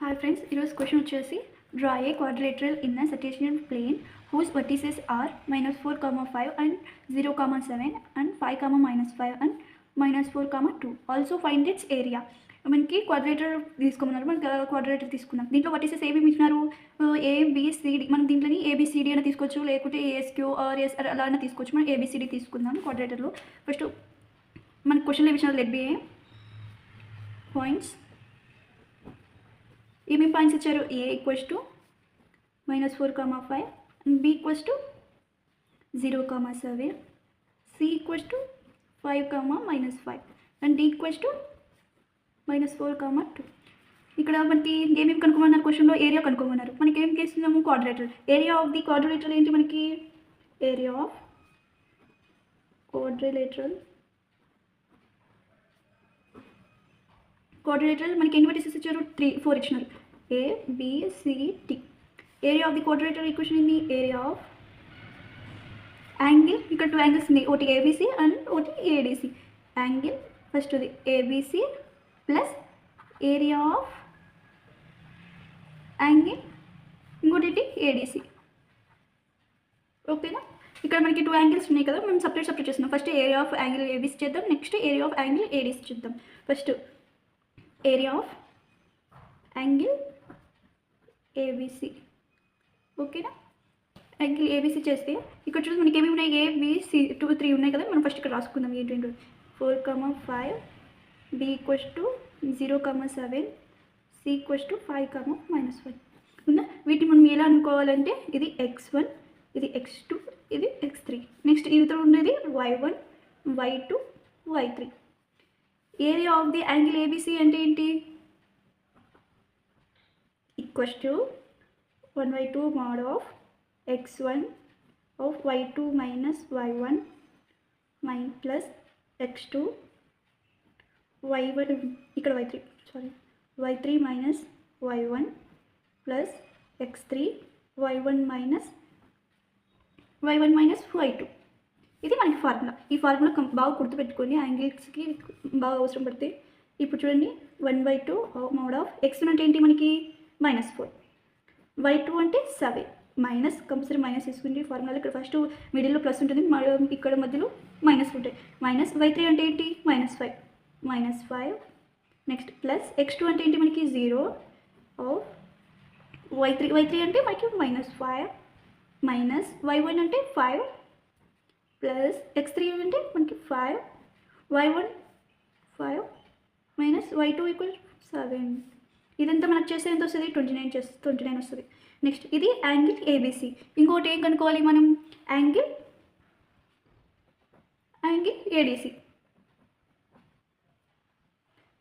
Hi friends, ఈరోజు question వచ్చేసి draw a quadrilateral in a cartesian plane whose vertices are -4, 5 and 0, 7 and 5, -5 and -4, 2. Also find its area. మనకి quadrilateral తీసుకోమన్నారు. మనకి quadrilateral తీసుకున్నాం. దీంట్లో vertices ఏమేమి ఇచ్చినారు? ఏబిసిడి. మనం దీంట్లోని ఏబిసిడి అని తీసుకోవచ్చు, లేకుంటే ఏఎస్క్యూ ఆర్ ఎస్ అలా అయినా తీసుకోవచ్చు. మనం ఏబిసిడి తీసుకుందాం క్వాడ్రిలేటర్లో. ఫస్ట్ మనకి క్వశ్చన్లో ఇచ్చినారు లెట్ బి ఏ పాయింట్స్. ఏమేమి పాయింట్స్ ఇచ్చారు? A equals to -4, 5 and B equals to 0, 7, C equals to 5, -5 and D equals to -4, 2. ఇక్కడ మనకి ఏమేమి కనుక్కోమన్నారు? క్వశ్చన్లో ఏరియా కనుక్కోమన్నారు. మనకి ఏం చేస్తున్నాము? Quadrilateral. Area of the quadrilateral ఏంటి? మనకి ఏరియా ఆఫ్ క్వాడ్రిలేటరల్ మనకి ఎన్ని వర్టిసెస్ ఇచ్చారు? 4 ఇచ్చినారు. A B C D. Area of the quadrilateral equation ఏంటి? Area of angle. ఇక్కడ 2 యాంగిల్స్ ఉన్నాయి, ఒకటి ఏబిసి అండ్ ఒకటి ఏడిసి. యాంగిల్ ఫస్ట్ అది ABC plus area of angle ఇంకోటి ఏడిసి. ఓకేనా? ఇక్కడ మనకి 2 యాంగిల్స్ ఉన్నాయి కదా, మనం సపరేట్ చేస్తున్నాం. First area of angle A B C చేద్దాం, next area of angle A D C చేద్దాం. First area of angle A B C. ఓకేనా? యాంగిల్ ఏబిసి చేస్తే ఇక్కడ చూసి మనకి ఏమేమి ఉన్నాయి? ఏబిసి 2, 3 ఉన్నాయి కదా, మనం ఫస్ట్ ఇక్కడ రాసుకుందాం. ఏంటంటే 4, 5, B equals to 0, 7, C equals to 5, -5 ఉందా? వీటిని మనం ఎలా అనుకోవాలంటే ఇది x1, ఇది x2, ఇది x3. నెక్స్ట్ ఇవితో ఉండేది y1, y2, y3. Area of the angle A B C అంటే ఏంటి? Equals to 1/2 mod of x1 of y2 minus y1 plus x2 y1 ఇక్కడ y3 minus y1 plus x3 y1 minus y2. ఇది మనకి formula. ఈ formula బాగా గుర్తుపెట్టుకొని యాంగిల్స్కి బాగా అవసరం పడితే. ఇప్పుడు చూడండి 1/2 mod ఆఫ్ x1 అంటే ఏంటి? మనకి -4, y2 అంటే 7, మైనస్ కంపల్సరీ మైనస్ తీసుకుంటే ఫార్ములాలో ఇక్కడ ఫస్ట్ మిడిల్లో ప్లస్ ఉంటుంది, ఇక్కడ మధ్యలో మైనస్ ఉంటాయి. మైనస్ y3 అంటే ఏంటి? -5 నెక్స్ట్ ప్లస్ x2 అంటే ఏంటి? మనకి 0 ఆఫ్ y3 అంటే మనకి -5 మైనస్ y1 అంటే 5 ప్లస్ x3 అంటే మనకి 5, y1 5 మైనస్ y2 = 7. ఇదంతా మనకు చేస్తే ఎంత వస్తుంది? 29 వస్తుంది. నెక్స్ట్ ఇది యాంగిల్ ఏబిసి. ఇంకోటి ఏం కనుక్కోవాలి మనం? Angle A D C.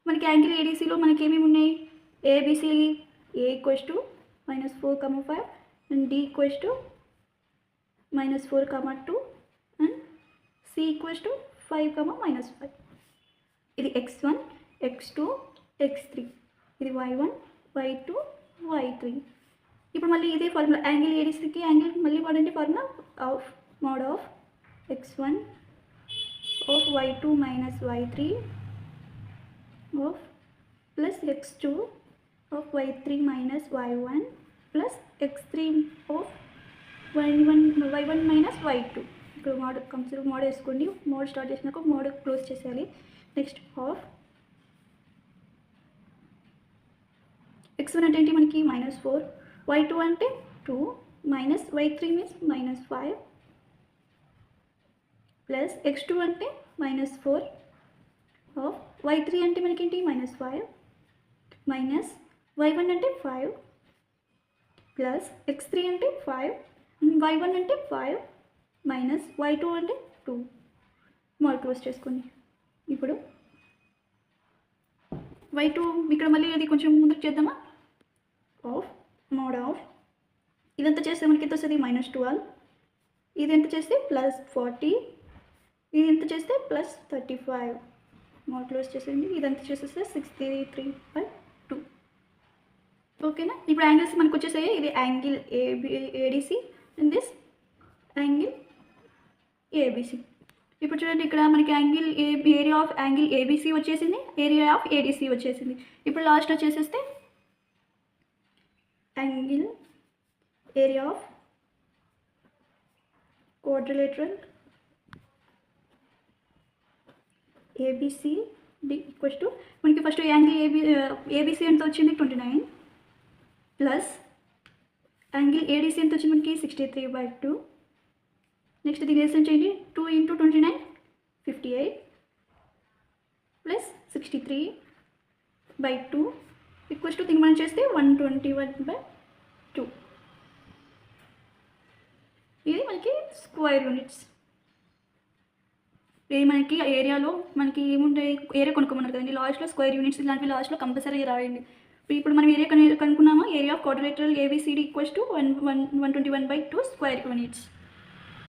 మనకి యాంగిల్ ఏడిసిలో మనకి ఏమేమి ఉన్నాయి? A B C A equals to -4, 5 and D equals to -4, 2 and C equals to 5, -5. ఇది x1, x2, x3. ఇది y1, y2, y3. ఇప్పుడు మళ్ళీ ఇదే ఫార్ములా యాంగిల్ ఏడిసికి యాంగిల్ మళ్ళీ వాడండి formula of mode of x1 of y2 minus y3 of plus x2 of y3 minus y1 plus x3 of y1 minus y2. ఇప్పుడు mode compulsory mode వేసుకోండి. Mode start చేసినాక mode close చేసేయాలి. Next of x1 అంటే ఏంటి? మనకి -4, y2 అంటే 2 minus y3 means -5 plus x2 అంటే -4 of y3 అంటే మనకి ఏంటి? -5 మైనస్ y1 అంటే 5 ప్లస్ x3 అంటే 5, y1 అంటే 5 మైనస్ y2 అంటే 2. మోడ్ క్లోజ్ చేసుకోండి. ఇప్పుడు y2 ఇక్కడ మళ్ళీ అది కొంచెం ముందుకు చేద్దామా? ఆఫ్ మోడ్ ఆఫ్ ఇదంతా చేస్తే మనకి ఎంత వస్తుంది? -12. ఇది ఎంత చేస్తే +40, ఇది ఎంత చేస్తే +35. మోడ్ క్లోజ్ చేసేయండి. ఇదంతా చేసేస్తే 63/2. ఓకేనా? ఇప్పుడు యాంగిల్స్ మనకు వచ్చేసాయి. ఇది angle ADC and this angle ABC. ఇప్పుడు చూడండి ఇక్కడ మనకి ఏరియా ఆఫ్ యాంగిల్ ఏబిసి వచ్చేసింది, ఏరియా ఆఫ్ ఏడిసి వచ్చేసింది. ఇప్పుడు లాస్ట్ వచ్చేసేస్తే angle area of quadrilateral ABCD equals to మనకి ఫస్ట్ యాంగిల్ ఏబిసి ఎంత వచ్చింది 29 ప్లస్ యాంగిల్ ఏడిసి ఎంత వచ్చింది మనకి 63/2. నెక్స్ట్ దీని వేసి చేయండి 2 × 29 58 ప్లస్ 63/2 ఈక్వల్స్ టు దీన్ని మనం చేస్తే 121/2. ఇది మనకి స్క్వేర్ యూనిట్స్. ఇది మనకి ఏరియాలో మనకి ఏముంటాయి, ఏరియా కొనుక్కోమన్నారు కదండి లాస్ట్లో స్క్వేర్ యూనిట్స్ ఇలాంటివి లాస్ట్లో కంపల్సరీ రాయండి. ఇప్పుడు మనం ఏరియా కనుక్కున్నామా, area of quadrilateral ABCD equals to 121/2 square units.